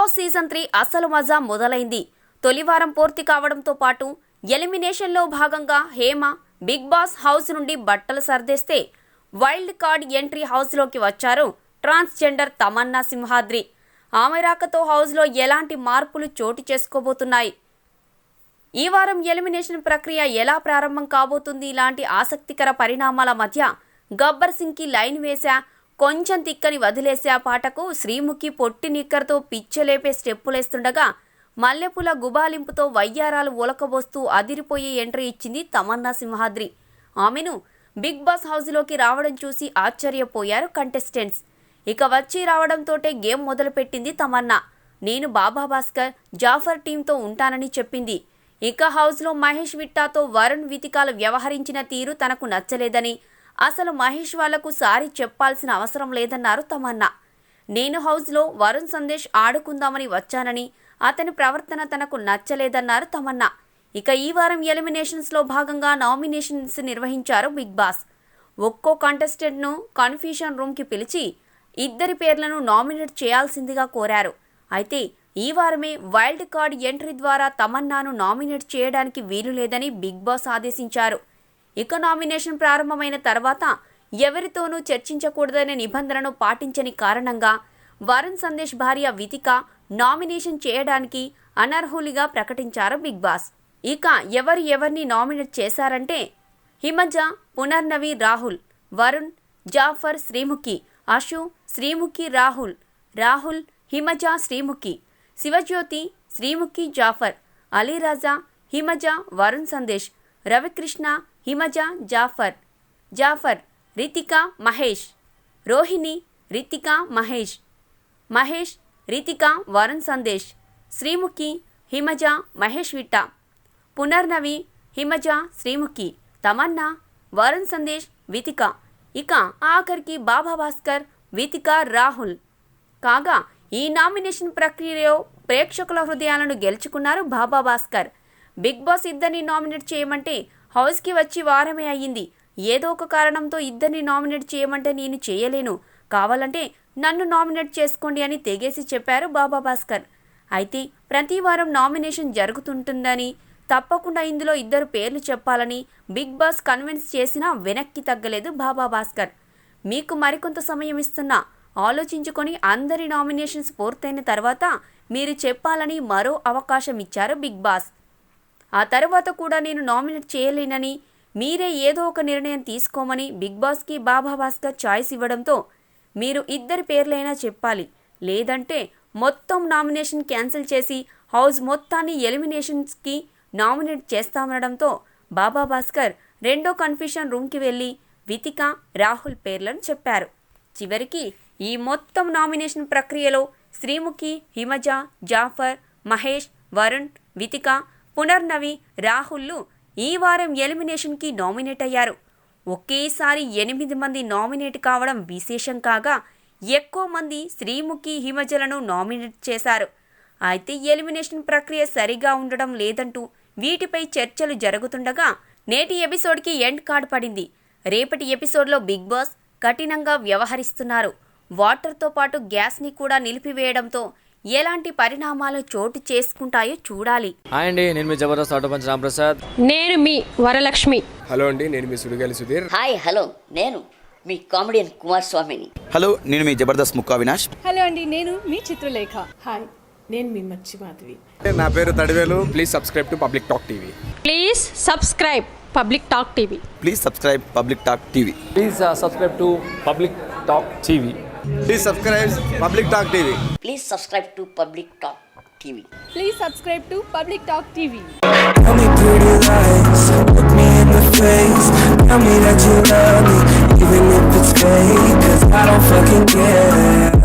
Boss season 3 అసలు మజా మొదలైంది. తొలివారం పూర్తి కావడంతో పాటు ఎలిమినేషన్లో భాగంగా హేమ బిగ్ బాస్ హౌస్ నుండి బట్టలు సర్దేస్తే వైల్డ్ కార్డ్ ఎంట్రీ హౌస్లోకి వచ్చారు ట్రాన్స్జెండర్ తమన్నా సింహాద్రి. ఆమె రాకతో హౌస్లో ఎలాంటి మార్పులు చోటు చేసుకోబోతున్నాయి? ఈ వారం ఎలిమినేషన్ ప్రక్రియ ఎలా ప్రారంభం కాబోతుంది? ఇలాంటి ఆసక్తికర పరిణామాల మధ్య గబ్బర్ సింగ్కి లైన్ వేశా, కొంచెం తిక్కని వదిలేసా పాటకు శ్రీముఖి పొట్టి నిక్కర్తో పిచ్చలేపే స్టెప్పులేస్తుండగా మల్లెపూల గుబాలింపుతో వయ్యారాలు ఒలకబోస్తూ అదిరిపోయే ఎంట్రీ ఇచ్చింది తమన్నా సింహాద్రి. ఆమెను బిగ్ బాస్ హౌస్లోకి రావడం చూసి ఆశ్చర్యపోయారు కంటెస్టెంట్స్. ఇక వచ్చి రావడంతోటే గేమ్ మొదలుపెట్టింది తమన్నా. నేను బాబా భాస్కర్, జాఫర్ టీంతో ఉంటానని చెప్పింది. ఇక హౌస్లో మహేష్ విట్టాతో వరుణ్ వితికాలు వ్యవహరించిన తీరు తనకు నచ్చలేదని, అసలు మహేష్ వాళ్లకు సారీ చెప్పాల్సిన అవసరం లేదన్నారు తమన్నా. నేను హౌస్లో వరుణ్ సందేశ్ ఆడుకుందామని వచ్చానని, అతని ప్రవర్తన తనకు నచ్చలేదన్నారు తమన్నా. ఇక ఈ వారం ఎలిమినేషన్స్లో భాగంగా నామినేషన్స్ నిర్వహించారు బిగ్ బాస్. ఒక్కో కంటెస్టెంట్ను కన్ఫ్యూషన్ రూమ్కి పిలిచి ఇద్దరి పేర్లను నామినేట్ చేయాల్సిందిగా కోరారు. అయితే ఈ వారమే వైల్డ్ కార్డ్ ఎంట్రీ ద్వారా తమన్నాను నామినేట్ చేయడానికి వీలు లేదని బిగ్ బాస్ ఆదేశించారు. ఇక నామినేషన్ ప్రారంభమైన తర్వాత ఎవరితోనూ చర్చించకూడదనే నిబంధనను పాటించని కారణంగా వరుణ్ సందేశ్ భార్య వితిక నామినేషన్ చేయడానికి అనర్హులుగా ప్రకటించారు బిగ్ బాస్. ఇక ఎవరిని నామినేట్ చేశారంటే హిమజ, పునర్నవి, రాహుల్, వరుణ్, జాఫర్, శ్రీముఖి, అశు, శ్రీముఖి, రాహుల్, హిమజ, శ్రీముఖి, శివజ్యోతి, శ్రీముఖి, జాఫర్, అలీరాజా, హిమజ, వరుణ్ సందేశ్, రవికృష్ణ, హిమజ, జాఫర్, రితిక, మహేష్, రోహిణి, రితిక, మహేష్, రితిక, వరుణ్ సందేశ్, శ్రీముఖి, హిమజ, మహేష్ విట్ట, పునర్నవి, హిమజ, శ్రీముఖి, తమన్నా, వరుణ్ సందేశ్, వితిక, ఇక ఆఖరికి బాబా భాస్కర్, వితిక, రాహుల్. కాగా ఈ నామినేషన్ ప్రక్రియలో ప్రేక్షకుల హృదయాలను గెలుచుకున్నారు బాబా భాస్కర్. బిగ్ బాస్ ఇద్దరిని నామినేట్ చేయమంటే హౌస్కి వచ్చి వారమే అయ్యింది. ఏదో ఒక కారణంతో ఇద్దరిని నామినేట్ చేయమంటే నేను చేయలేను, కావాలంటే నన్ను నామినేట్ చేసుకోండి అని తెగేసి చెప్పారు బాబా భాస్కర్. అయితే ప్రతి వారం నామినేషన్ జరుగుతుంటుందని, తప్పకుండా ఇందులో ఇద్దరు పేర్లు చెప్పాలని బిగ్ బాస్ కన్విన్స్ చేసినా వెనక్కి తగ్గలేదు బాబా భాస్కర్. మీకు మరికొంత సమయం ఇస్తున్నా, ఆలోచించుకొని అందరి నామినేషన్స్ పూర్తయిన తర్వాత మీరు చెప్పాలని మరో అవకాశం ఇచ్చారు బిగ్ బాస్. ఆ తర్వాత కూడా నేను నామినేట్ చేయలేనని, మీరే ఏదో ఒక నిర్ణయం తీసుకోమని బిగ్ బాస్కి బాబా భాస్కర్ ఛాయిస్ ఇవ్వడంతో మీరు ఇద్దరి పేర్లైనా చెప్పాలి, లేదంటే మొత్తం నామినేషన్ క్యాన్సిల్ చేసి హౌస్ మొత్తాన్ని ఎలిమినేషన్స్కి నామినేట్ చేస్తామనడంతో బాబా భాస్కర్ రెండో కన్ఫ్యూషన్ రూమ్కి వెళ్ళి వితిక, రాహుల్ పేర్లను చెప్పారు. చివరికి ఈ మొత్తం నామినేషన్ ప్రక్రియలో శ్రీముఖి, హిమజ, జాఫర్, మహేష్, వరుణ్, వితిక, పునర్నవి, రాహుల్లు ఈ వారం ఎలిమినేషన్కి నామినేట్ అయ్యారు. ఒకేసారి 8 మంది నామినేట్ కావడం విశేషం కాగా, ఎక్కువ మంది శ్రీముఖి, హిమజలను నామినేట్ చేశారు. అయితే ఎలిమినేషన్ ప్రక్రియ సరిగా ఉండడం లేదంటూ వీటిపై చర్చలు జరుగుతుండగా నేటి ఎపిసోడ్కి ఎండ్ కార్డ్ పడింది. రేపటి ఎపిసోడ్లో బిగ్ బాస్ కఠినంగా వ్యవహరిస్తున్నారు. వాటర్తో పాటు గ్యాస్ని కూడా నిలిపివేయడంతో ఎలాంటి పరిణామాలు చోటు చేసుకుంటాయో చూడాలి. హాయ్ అండి, నేను మీ జబర్దస్త్ ఆటో పంచ్ రాంప్రసాద్. నేను మీ వరలక్ష్మి. హలో అండి, నేను మీ సుడిగాలి సుధీర్. హాయ్ హలో, నేను మీ కామెడియన్ కుమార్ స్వామిని. హలో, నేను మీ జబర్దస్త్ ముక్కా వినాష్. హలో అండి, నేను మీ చిత్రలేఖ. హాయ్, నేను మీ మచ్చి మాధవి. నా పేరు Thadivelu. Please subscribe to public talk TV. Please subscribe public talk TV. Please subscribe public talk TV. Please subscribe to public talk TV. Please subscribe public talk TV. Please subscribe to public talk TV. Please subscribe to public talk TV. Tell me pretty lies, look me in the face. Tell me that you love me, even if it's fake, 'cause I don't fucking care.